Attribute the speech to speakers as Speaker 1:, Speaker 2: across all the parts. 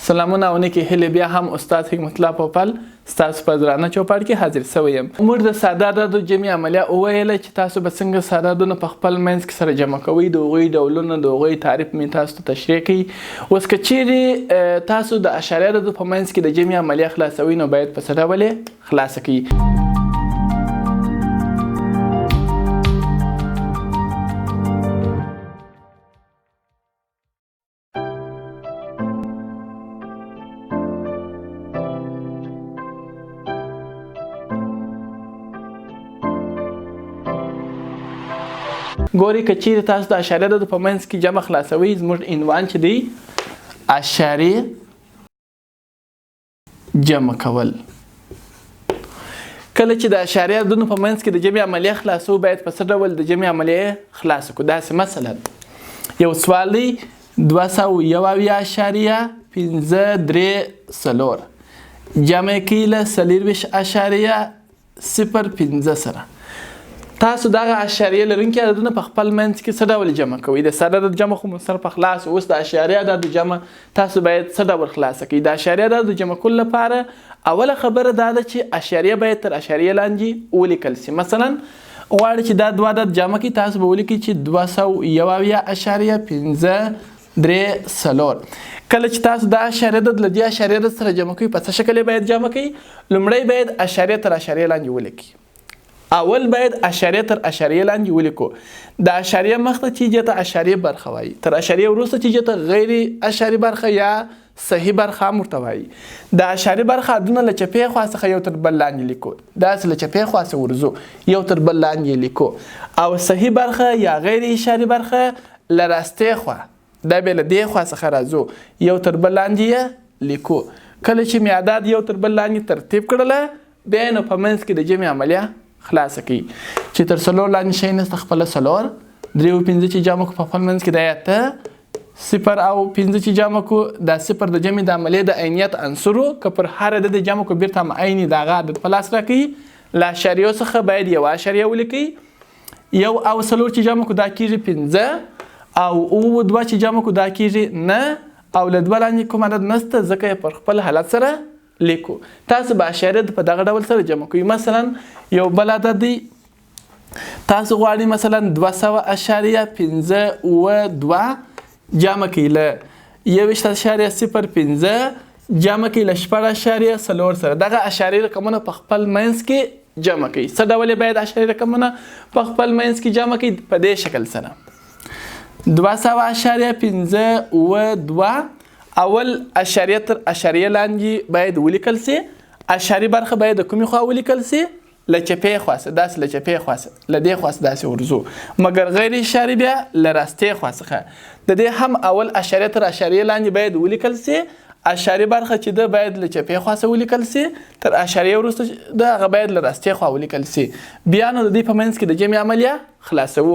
Speaker 1: سلامونه او نیکې هیلې بیا هم استاد حکمت الله پوپل ستاسو په درانه چوپړ کې حاضر شوی یم. موږ د ساده عددو جمعي عملیه وویله چې تاسو به څنګه ساده عددونه په خپل منځ کې سره جمع کوئ، د هغوی ډولونه د هغوی تعریف مې تاسو ته تشریح کوي. اوس که چیرې تاسو د اشاریه عددو په منځ کې د جمعي عملیه خلاصوئ نو باید په څه ډول یې خلاصه کړئ. ګورئ که چیرې تاسو د اشاریه عددو په منځ کې جمع خلاصوئ، زموږ عنوان چې دی اشاریې جمع کول. کله چې د اشاریه عددونو په منځ کې د جمعي عملیه خلاصو باید په څه ډول د جمعي عملیه خلاصه کړو. داسې مثلا یو سوال دی 201.53 جمع کړئ له 40.05 سره. تاسو دغه اشاریه لرونکي عددونه په خپل منځ کې څه ډول جمع کوئ؟ د ساده عدد جمع خو مو سره په خلاص، اوس د اشاریه عدد جمع تاسو باید څه ډول خلاصه کړئ؟ د اشاریه عدد جمع کولو لپاره اوله خبره دا ده چې اشاریه باید تر اشاریه لاندې ولیکل شي. مثلا غواړئ چې دا دوه عدد جمع کړئ، تاسو به ولیکئ چې 201.53. کله چې تاسو دا اشاریه عدد له دې اشاریه عدد سره جمع کوئ په څه شکل باید جمع کړئ؟ لومړی باید اشاریه تر اشاریه لاندې ولیکئ. اول باید اشاریه تر اشاریه لاندې ولیکو. د اشاریه مخته چیجې ته اشاریه برخه وایي، تر اشاریه وروسته چیجې ته غیر اشاري برخه یا صحیح برخه هم ورته وایي. د اشاري برخه عددونه له چپې خوا څخه یو تر بل لاندې لیکو، داسې له چپې خوا څخه ورځو یو تر بل لاندې لیکو، او صحیح برخه یا غیر اشاري برخه له راستې خوا دا به له دې خوا څخه راځو یو تر بل لاندې لیکو. کله چې مې اعداد یو تر بل لاندې ترتیب کړله بیا نو په منځ کې د جمع عملیه خلاصه کړئ چې تر 4 لاندې شی نسته خپله 4 3 او 5 چې جمع کو په خپل منځ کې دا 0 او 5 چې جمع کو دا 0 د جمع د عملیې د عینیت عنصرو که پر هر عدد جمع کو بیرته هم عیني د هغه عدد په لاس راکړئ. له اشاریو څخه باید یو اشاریه ولیکئ. یو او 4 چې جمع کو دا کېږي 5 او 2 چې جمع کو دا کېږي 9 او له 2 لاندې کوم عدد نسته ځکه یې پر خپل حالت سره لیکو. تاسو به اشاریه په دغه ډول سره جمع کوئ. مثلا یو بل عدد دی، تاسو غواړئ مثلا 200.52 جمع کړئ له 21.05 جمع کړئ له 4.4 سره. دغه اشاریه رقمونه په خپل منځ کې جمع کړئ. څه ډول باید اشاریه رقمونه په خپل منځ کې جمع کړئ؟ په دې شکل سره 200.52 اول اشاریه تر اشاریه لاندې باید ولیکل سي. اشاري برخه باید د کومې خوا ولیکل سي؟ له چپې خوا څخه، داسې له چپې خوا څخه، له دې خوا څخه داسې ورځو، مګر غیر اشاري بیا له راستې خوا څخه. د دې هم اول اشاریه تر اشاریه لاندې باید ولیکل سي. اشاري برخه چې ده باید له چپې خوا څخه ولیکل سي، تر اشاریه وروسته ده هغه باید له راستې خوا ولیکل سي. بیا نو د دې په منځ کې د جمع عملیه خلاصوو.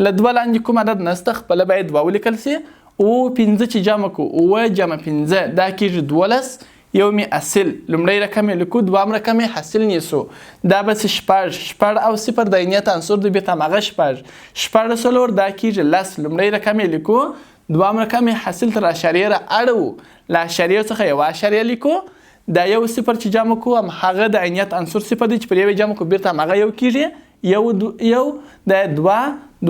Speaker 1: له 2 لاندې کوم عدد نسته خپله باید 2 ولیکل سي. او 5 چې جمع کو 2 جمع 5 دا کېږي 12. یو می اصل لومړی رقم یې لیکو، دوام رقم یې حاصل نیسو، دا به شپږ او 0 د عینیت عنصر دی بیرته هماغه شپږ 4 دا کېږي 10. لومړی رقم یې لیکو، دوام رقم یې حاصل تر اشاریه را اړوو، له اشاریو څخه یو اشاریه لیکو، دا یو 0 چې جمع کو همهغه د عینیت عنصر 0 دی چې پر یو جمع کو بیرته هماغه یو کېږي یو دا 2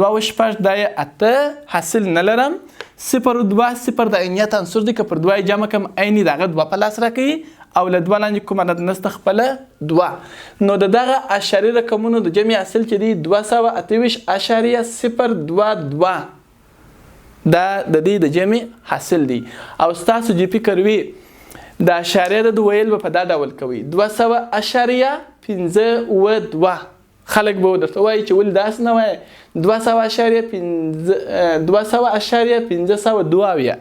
Speaker 1: او 8 دا 8 حاصل نه لرم. 0 او 2 0 د عینیت عنصر دی که پر 2 جمع کم عیني دغه 2 په لاس راکوي او له 2 لاندې کوم عدد نسته خپله 2. نو د دغه اشاري رقمونو د جمع حاصل چې دی 228.022 دا د دې د جمع حاصل دی. او ستاسو چې فکر وي د اشاریه د ویل به په دا ډول کوي 200.52 خلک به درته وایي چې ولې داسې نه وایي 200.502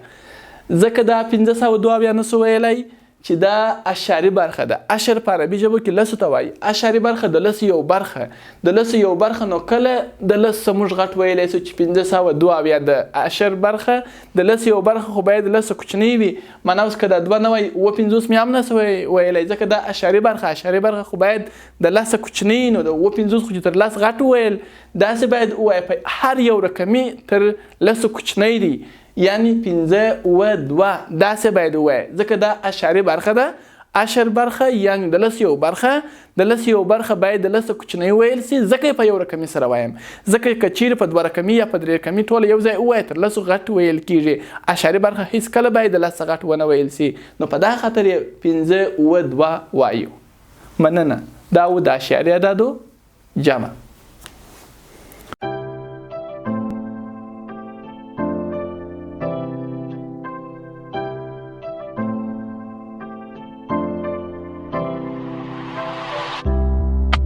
Speaker 1: ځکه دا 502 نسو ویلی چې دا اشاري برخه ده. اشر په عربي ژبه کې لسو ته وایي. اشاري برخه د لسو یو برخه، د لسو یو برخه نو کله د لسو موږ غټ ویلی سو چې 502 د اشر برخه د لسو یو برخه خو باید لسو کوچنی وي. معنا اوس که دا 2 نه وایي 50 مې هم نسو ویلی ځکه دا اشاري برخه خو باید د لسو کوچنی نو د 50 خو چې تر لس غټ ویل داسې باید ووایي په هر یو رقمي تر لسو کوچنی دی. یعنی 5 اوه 2 داسې باید ووایه ځکه دا اشاري برخه ده. اشر برخه یعنی د لس یو برخه باید د لس کوچنی ویل سي ځکه په یو رقمي سره وایم. ځکه که چیرې په 2 رقمي یا په 3 رقمي ټول یو ځای ووایه تر لسو غټ ویل کیږي. اشاري برخه هیڅ کله باید د لس غټ ونه ویل سي. نو په دا خاطر یې 5 اوه 2 وایو. مننه. دا و د اشاریه اعدادو جمع.